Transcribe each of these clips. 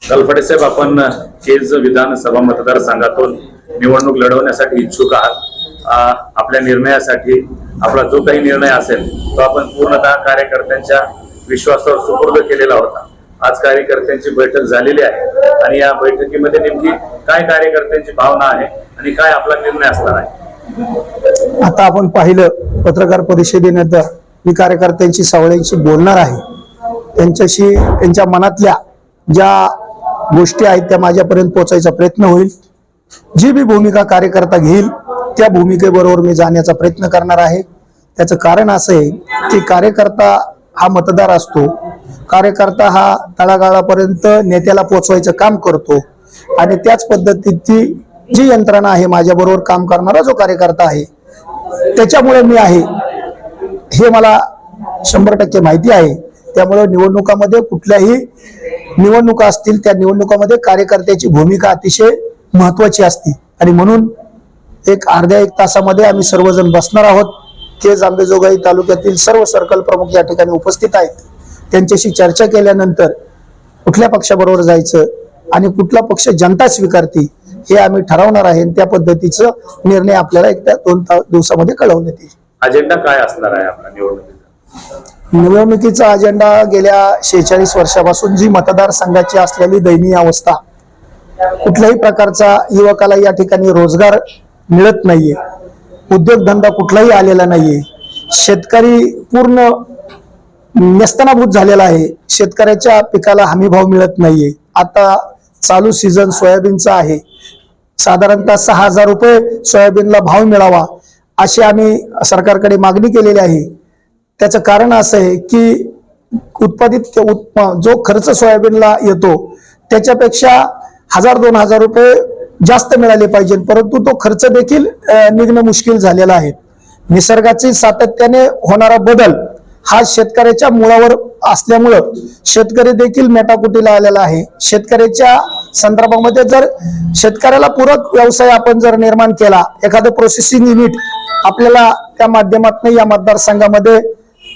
गलफडे साहेब, आपण केज विधानसभा मतदारसंघातून निवडणूक लढवण्यासाठी इच्छुक आहात। आपल्या निर्णयासाठी आपला जो काही निर्णय असेल तो आपण पूर्णतः कार्यकर्त्यांच्या विश्वासावर सुपूर्द केलेला होता। आज कार्यकर्त्यांची बैठक झालेली आहे आणि या बैठकीमध्ये नेमकी काय कार्यकर्त्यांची भावना आहे आणि काय आपला निर्णय असणार आहे। आता आपण पाहिलं पत्रकार परिषदेनंतर मी कार्यकर्त्यांची सावळ्यांशी बोलणार आहे। त्यांच्याशी त्यांच्या मनातल्या ज्या गोष्टी आहेत त्या माझ्यापर्यंत पोहोचायचा प्रयत्न होईल। जी भी भूमिका कार्यकर्ता घेईल त्या भूमिकेबरोबर मी जाण्याचा प्रयत्न करणार आहे। त्याचं कारण असं आहे की कार्यकर्ता हा मतदार असतो, कार्यकर्ता हा तळागाळापर्यंत नेत्याला पोहोचवायचं काम करतो आणि त्याच पद्धतीची जी यंत्रणा आहे माझ्याबरोबर काम करणारा जो कार्यकर्ता आहे त्याच्यामुळे मी आहे हे मला 100% माहिती आहे। त्यामुळे निवडणुकामध्ये कुठल्याही निवडणुका असतील त्या निवडणुकामध्ये कार्यकर्त्याची भूमिका अतिशय महत्वाची असते आणि म्हणून अर्ध्या एक तासामध्ये आम्ही सर्वजण बसणार आहोत। केज आंबेजोगाई तालुक्यातील सर्व सर्कल प्रमुख या ठिकाणी उपस्थित आहेत। त्यांच्याशी चर्चा केल्यानंतर कुठल्या पक्षाबरोबर जायचं आणि कुठला पक्ष जनता स्वीकारते हे आम्ही ठरवणार आहे। त्या पद्धतीचा निर्णय आपल्याला 1-2 दिवसामध्ये कळवण्यात येईल। अजेंडा काय असणार आहे आपला निवडणुकीचा? निवडणुकीचा अजेंडा गेल्या 46 वर्षापासून जी मतदारसंघाची असलेली दयनीय अवस्था, कुठल्याही प्रकारचा युवकाला या ठिकाणी रोजगार मिळत नाहीये, उद्योगधंदा कुठलाही आलेला नाहीये, शेतकरी पूर्ण नेस्तनाभूत झालेला आहे, शेतकऱ्याच्या पिकाला हमीभाव मिळत नाहीये। आता चालू सीझन सोयाबीनचा आहे, साधारणतः 6000 रुपये सोयाबीनला भाव मिळावा अशी आम्ही सरकारकडे मागणी केलेली आहे। त्याचं कारण असं आहे की उत्पादित जो खर्च सोयाबीनला येतो त्याच्यापेक्षा 1000-2000 रुपये जास्त मिळाले पाहिजे, परंतु तो खर्च देखील निघणं मुश्किल झालेला आहे। निसर्गाची सातत्याने होणारा बदल हा शेतकऱ्याच्या मुळावर असल्यामुळं शेतकरी देखील मेटाकुटीला आलेला आहे। शेतकऱ्याच्या संदर्भामध्ये जर शेतकऱ्याला पूरक व्यवसाय आपण जर निर्माण केला, एखादं प्रोसेसिंग युनिट आपल्याला त्या माध्यमातून या मतदारसंघामध्ये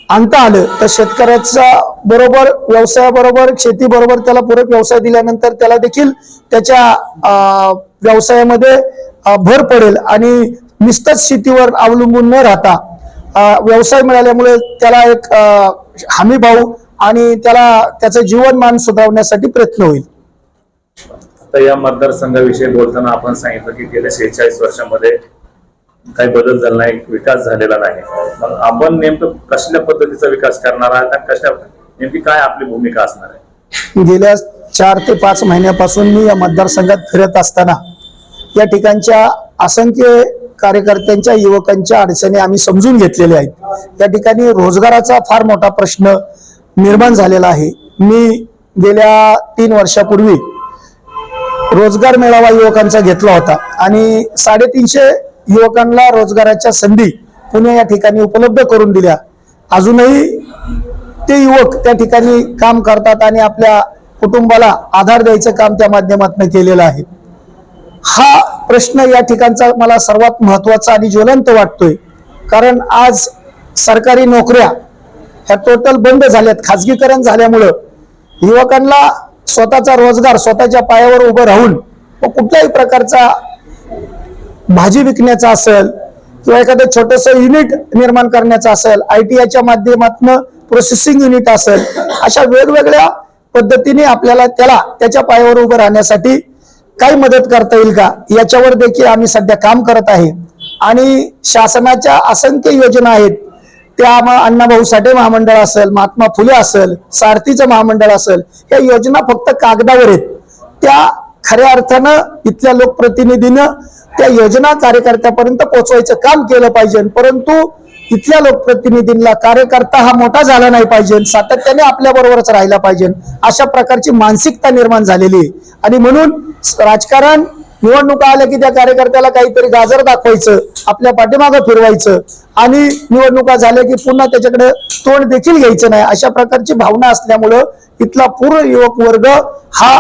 आणता आलं तर शेतकऱ्याचा बरोबर व्यवसायाबरोबर शेतीबरोबर त्याला पूरक व्यवसाय दिल्यानंतर त्याला देखील त्याच्या व्यवसायामध्ये भर पडेल आणि नुसतंच शेतीवर अवलंबून न राहता व्यवसाय मिळाल्यामुळे त्याला एक हमी भाव आणि त्याला त्याचं जीवनमान सुधारण्यासाठी प्रयत्न होईल। आता या मतदारसंघाविषयी बोलताना आपण सांगितलं की गेल्या 46 वर्षामध्ये काही बदल झाला नाही, विकास झालेला नाही। मग आपण नेमकं कसल्या पद्धतीचा विकास करणार आहात आणि नेमकी काय आपली भूमिका असणार आहे? गेल्या 4 ते 5 महिन्यापासून मी या मतदारसंघात फिरत असताना या ठिकाणच्या असंख्य कार्यकर्त्यांच्या युवकांच्या अडचणी आम्ही समजून घेतलेल्या आहेत। या ठिकाणी रोजगाराचा फार मोठा प्रश्न निर्माण झालेला आहे। मी गेल्या 3 वर्षापूर्वी रोजगार मेळावा युवकांचा घेतला होता आणि 350 युवकांना रोजगाराच्या संधी पुणे या ठिकाणी उपलब्ध करून दिल्या। अजूनही ते युवक त्या ठिकाणी काम करतात आणि आपल्या कुटुंबाला आधार द्यायचं काम त्या माध्यमातून केलेलं आहे। हा प्रश्न या ठिकाणचा मला सर्वात महत्वाचा आणि ज्वलंत वाटतोय, कारण आज सरकारी नोकऱ्या ह्या टोटल बंद झाल्यात। खाजगीकरण झाल्यामुळं युवकांना स्वतःचा रोजगार स्वतःच्या पायावर उभं राहून कुठल्याही प्रकारचा भाजी विकण्याचा असेल किंवा एखादं छोटंसं युनिट निर्माण करण्याचं असेल, ITIच्या माध्यमातून प्रोसेसिंग युनिट असेल, अशा वेगवेगळ्या पद्धतीने आपल्याला त्याला त्याच्या पायावर उभं राहण्यासाठी काही मदत करता येईल का याच्यावर देखील आम्ही सध्या काम करत आहे। आणि शासनाच्या असंख्य योजना आहेत, त्या अण्णाभाऊ साठे महामंडळ असेल, महात्मा फुले असेल, सारथीचं महामंडळ असेल, या योजना फक्त कागदावर आहेत। त्या खऱ्या अर्थानं इथल्या लोकप्रतिनिधीनं त्या योजना कार्यकर्त्यापर्यंत पोहोचवायचं काम केलं पाहिजे, परंतु इथल्या लोकप्रतिनिधींना कार्यकर्ता हा मोठा झाला नाही पाहिजे, सातत्याने आपल्या बरोबरच राहिला पाहिजे अशा प्रकारची मानसिकता निर्माण झालेली आहे। आणि म्हणून राजकारण निवडणुका आल्या की त्या कार्यकर्त्याला काहीतरी गाजर दाखवायचं, आपल्या पाठीमागं फिरवायचं आणि निवडणुका झाल्या की पुन्हा त्याच्याकडे तोंड देखील घ्यायचं नाही, अशा प्रकारची भावना असल्यामुळं इथला पूर्ण युवक वर्ग हा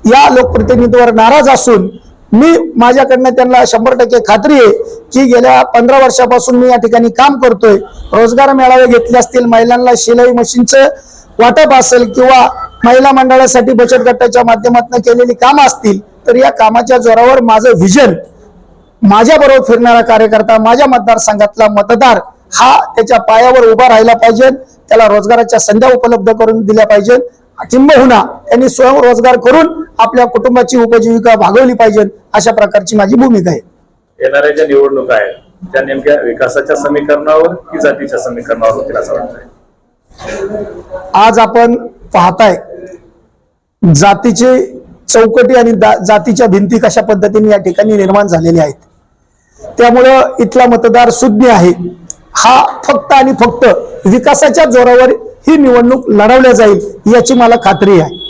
या लोकप्रतिनिधीवर नाराज असून मी माझ्याकडनं त्यांना 100% खात्री आहे की गेल्या 15 वर्षापासून मी या ठिकाणी काम करतोय। रोजगार मेळावे घेतले असतील, महिलांना शिलाई मशीनचं वाटप असेल किंवा महिला मंडळासाठी बचत गटाच्या माध्यमातून केलेली कामं असतील, तर या कामाच्या जोरावर माझं व्हिजन, माझ्या बरोबर फिरणारा कार्यकर्ता, माझ्या मतदारसंघातला मतदार हा त्याच्या पायावर उभा राहिला पाहिजे, त्याला रोजगाराच्या संध्या उपलब्ध करून दिल्या पाहिजे, किंबहुना त्यांनी स्वयंरोजगार करून आपल्या कुटुंबाची उपजीविका भागवली पाहिजे, अशा प्रकारची माझी भूमिका आहे. येणाऱ्या ज्या निवडणुका आहेत त्या नेमक्या विकासाच्या समीकरणावर की जातीच्या समीकरणावर होतील असं वाटतंय? आज आपण पाहताय जातीचे चौकटी आणि जातीच्या भिंती कशा पद्धतीने या ठिकाणी निर्माण झालेल्या आहेत. त्यामुळं इथला मतदार सुज्ञ आहे. हा फक्त आणि फक्त विकासाच्या जोरावर ही निवडणूक लढवल्या जाईल याची मला खात्री आहे.